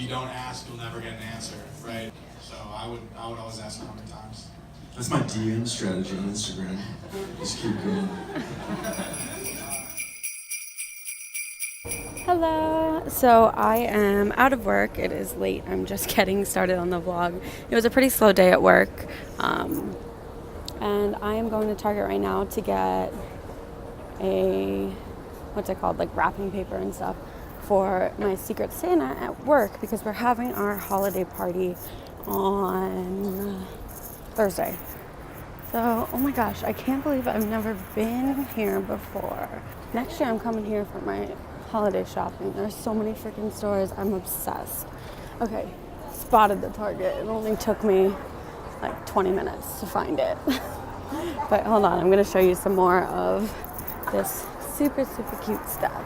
you don't ask, you'll never get an answer, right? So I would always ask how many times. That's my DM strategy on Instagram. Just keep going. Hello. So I am out of work. It is late. I'm just getting started on the vlog. It was a pretty slow day at work. And I am going to Target right now to get a, what's it called, like wrapping paper and stuff for my Secret Santa at work because we're having our holiday party on Thursday. So, oh my gosh, I can't believe I've never been here before. Next year I'm coming here for my holiday shopping. There's so many freaking stores. I'm obsessed. Okay, spotted the Target. It only took me like 20 minutes to find it. But hold on, I'm gonna show you some more of this super, super cute stuff.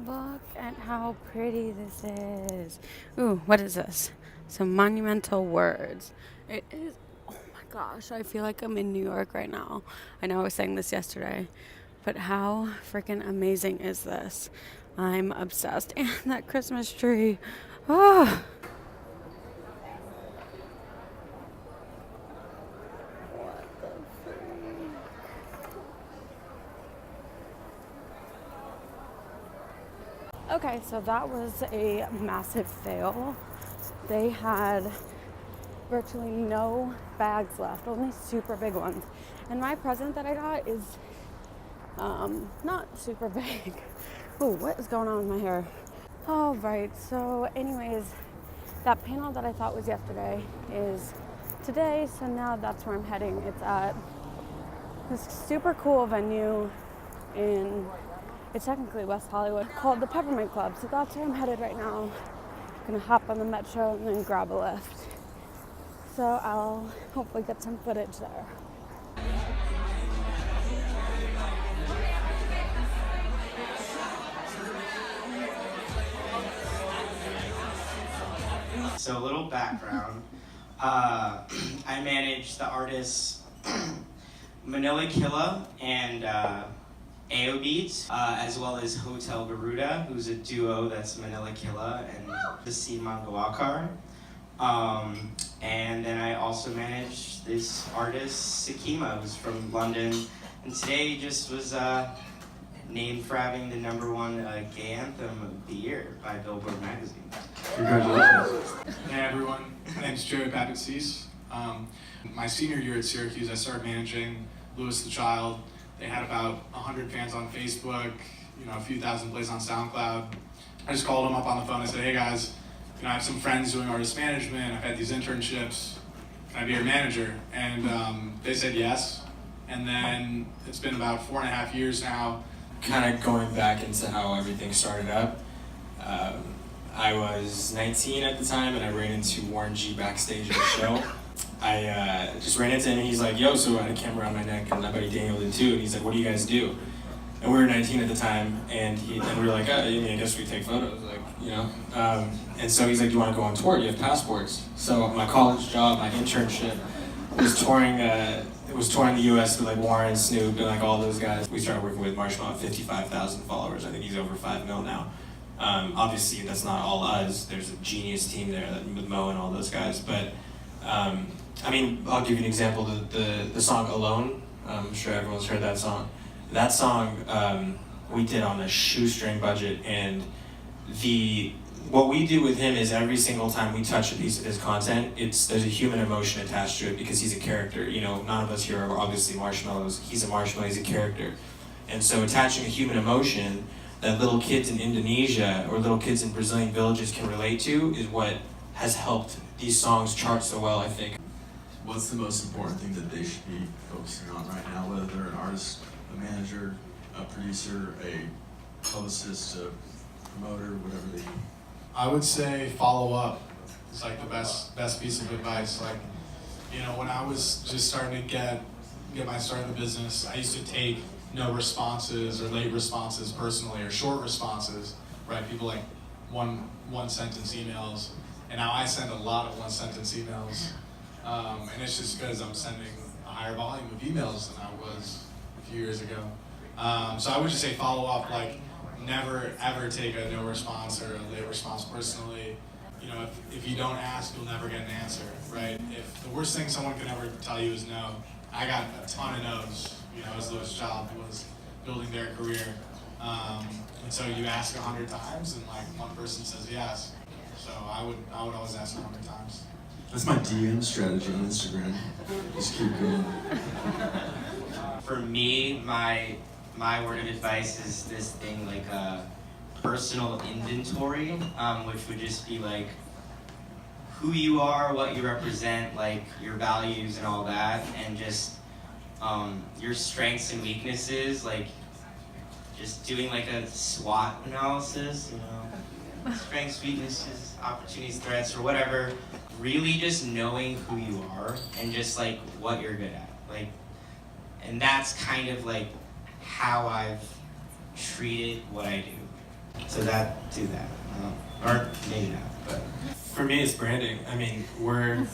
Look at how pretty this is. Ooh, what is this? Some monumental words. It is, oh my gosh, I feel like I'm in New York right now. I know I was saying this yesterday, but how freaking amazing is this? I'm obsessed. And that Christmas tree. Oh. Okay, so that was a massive fail. They had virtually no bags left, only super big ones. And my present that I got is not super big. Oh, what is going on with my hair? All right, so anyways, that panel that I thought was yesterday is today, so now that's where I'm heading. It's at this super cool venue in, it's technically West Hollywood, called the Peppermint Club. So that's where I'm headed right now. I'm gonna hop on the metro and then grab a lift. So I'll hopefully get some footage there. So a little background. I manage the artists Manila Killa and Aobeat, as well as Hotel Garuda, who's a duo that's Manila Killa and Ascia Mangawakar. And then I also manage this artist, Sakima, who's from London. And today he just was named for having the #1 gay anthem of the year by Billboard magazine. Congratulations. Hey everyone, my name's Joey Babbitt-Cease. My senior year at Syracuse, I started managing Louis the Child. They had about 100 fans on Facebook, a few thousand plays on SoundCloud. I just called them up on the phone and said, hey guys, I have some friends doing artist management, I've had these internships, can I be your manager? And they said yes. And then it's been about 4.5 years now. Kind of going back into how everything started up. I was 19 at the time and I ran into Warren G backstage at a show. I just ran into him and he's like, yo, so I had a camera around my neck and my buddy Daniel did too. And he's like, what do you guys do? And we were 19 at the time and we were like, I guess we take photos, and so he's like, do you want to go on tour? Do you have passports? So my college job, my internship was touring the US with like Warren, Snoop, and like all those guys. We started working with Marshmallow, 55,000 followers. I think he's over 5 mil now. Obviously that's not all us. There's a genius team there with Mo and all those guys. But I'll give you an example. The song Alone, I'm sure everyone's heard that song. That song we did on a shoestring budget, and what we do with him is every single time we touch a piece of his content, there's a human emotion attached to it because he's a character. None of us here are obviously marshmallows. He's a marshmallow, he's a character. And so attaching a human emotion that little kids in Indonesia or little kids in Brazilian villages can relate to is what has helped these songs chart so well, I think. What's the most important thing that they should be focusing on right now, whether they're an artist, a manager, a producer, a publicist, a promoter, whatever they need? I would say follow up. It's like the best piece of advice. Like, when I was just starting to get my start in the business, I used to take no responses or late responses personally or short responses, right? People like one sentence emails, and now I send a lot of 1-sentence emails, and it's just because I'm sending a higher volume of emails than I was a few years ago. So I would just say follow up. Like, never ever take a no response or a late response personally. You know, if you don't ask, you'll never get an answer, right? If the worst thing someone can ever tell you is no, I got a ton of no's, you know, as Louis' child was building their career. And so you ask 100 times and like one person says yes. So I would always ask 100 times. That's my DM strategy on Instagram. Just keep going. For me, my word of advice is this thing like a personal inventory, which would just be like who you are, what you represent, like your values and all that, and just your strengths and weaknesses, like just doing like a SWOT analysis, you know, strengths, weaknesses, opportunities, threats, or whatever. Really just knowing who you are and just like what you're good at, like, and that's kind of like how I've treated what I do. So do that, or maybe not, but. For me, it's branding. I mean, we're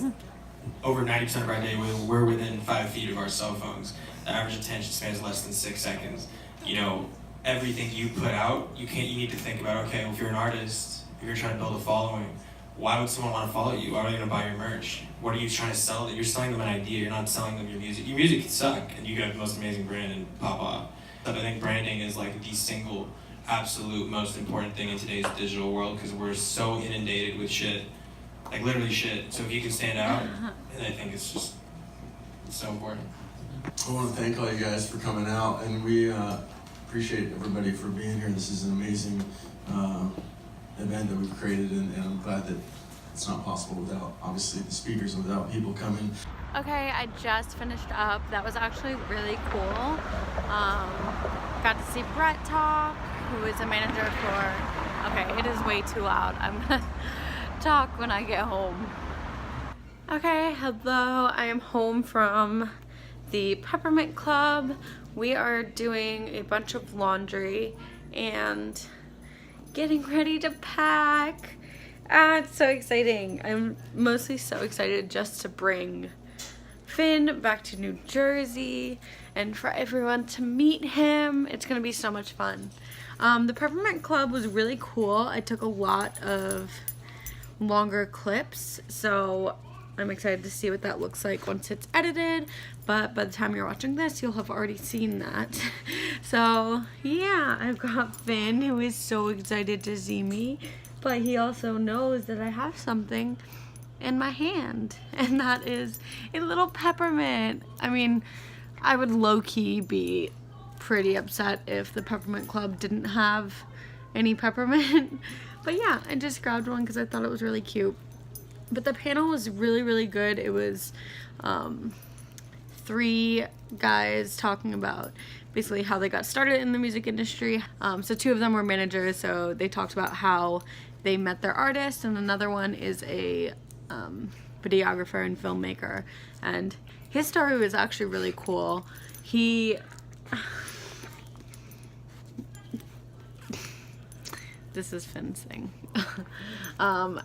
over 90% of our day, we're within 5 feet of our cell phones. The average attention span is less than 6 seconds. You know, everything you put out, you need to think about, okay, well, if you're an artist, if you're trying to build a following, why would someone want to follow you? Why are they going to buy your merch? What are you trying to sell? You're selling them an idea. You're not selling them your music. Your music can suck, and you got the most amazing brand and pop off. But I think branding is like the single, absolute most important thing in today's digital world because we're so inundated with shit, like literally shit. So if you can stand out, and I think it's so important. I want to thank all you guys for coming out, and we appreciate everybody for being here. This is an amazing event that we've created, and I'm glad that it's not possible without, obviously, the speakers and without people coming. Okay, I just finished up. That was actually really cool. Got to see Brett talk, who is a manager for, okay, it is way too loud. I'm gonna talk when I get home. Okay, hello, I am home from the Peppermint Club. We are doing a bunch of laundry and getting ready to pack. It's so exciting. I'm mostly so excited just to bring Finn back to New Jersey and for everyone to meet him. It's gonna be so much fun. The Peppermint Club was really cool. I took a lot of longer clips, so I'm excited to see what that looks like once it's edited, but by the time you're watching this, you'll have already seen that. So yeah, I've got Finn, who is so excited to see me, but he also knows that I have something in my hand, and that is a little peppermint. I mean, I would low-key be pretty upset if the Peppermint Club didn't have any peppermint, but yeah, I just grabbed one because I thought it was really cute. But the panel was really, really good. It was 3 guys talking about basically how they got started in the music industry. So 2 of them were managers, so they talked about how they met their artist, and another one is a videographer and filmmaker. And his story was actually really cool. This is Finn's thing.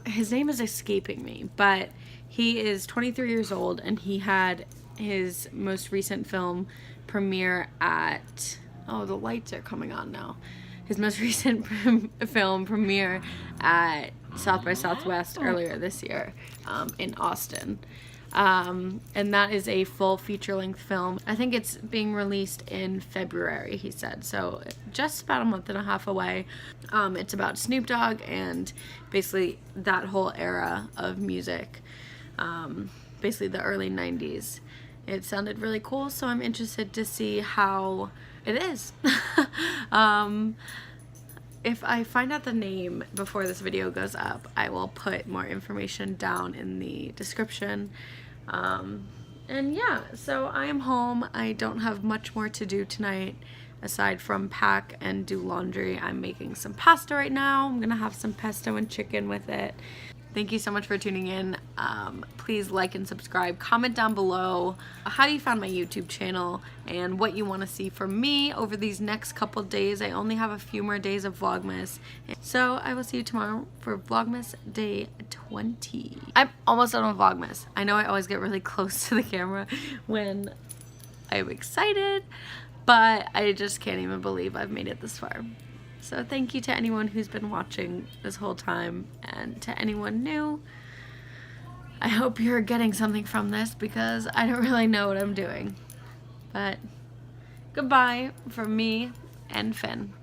His name is escaping me, but he is 23 years old, and he had his most recent film premiere at, oh, the lights are coming on now. His most recent film premiere at South by Southwest earlier this year in Austin. And that is a full feature-length film. I think it's being released in February, he said, so just about a month and a half away. It's about Snoop Dogg and basically that whole era of music, basically the early 90s. It sounded really cool, so I'm interested to see how it is. If I find out the name before this video goes up, I will put more information down in the description. And yeah, so I am home. I don't have much more to do tonight aside from pack and do laundry. I'm making some pasta right now. I'm gonna have some pesto and chicken with it. Thank you so much for tuning in. Please like and subscribe. Comment down below how you found my YouTube channel and what you want to see from me over these next couple days. I only have a few more days of Vlogmas. So I will see you tomorrow for Vlogmas day 20. I'm almost done with Vlogmas. I know I always get really close to the camera when I'm excited, but I just can't even believe I've made it this far. So thank you to anyone who's been watching this whole time, and to anyone new. I hope you're getting something from this because I don't really know what I'm doing. But goodbye from me and Finn.